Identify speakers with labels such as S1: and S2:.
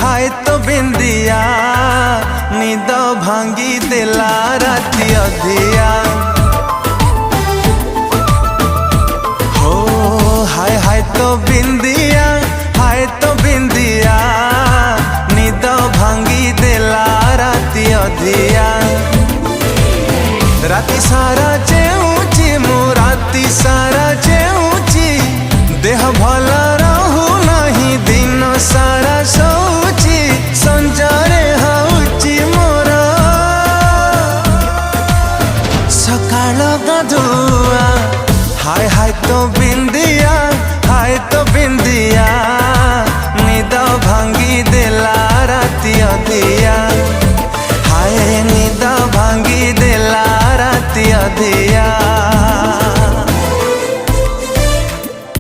S1: हाय तो बिंदिया निद भांगी देला राती अधिया। हो हाय हाय तो बिंदिया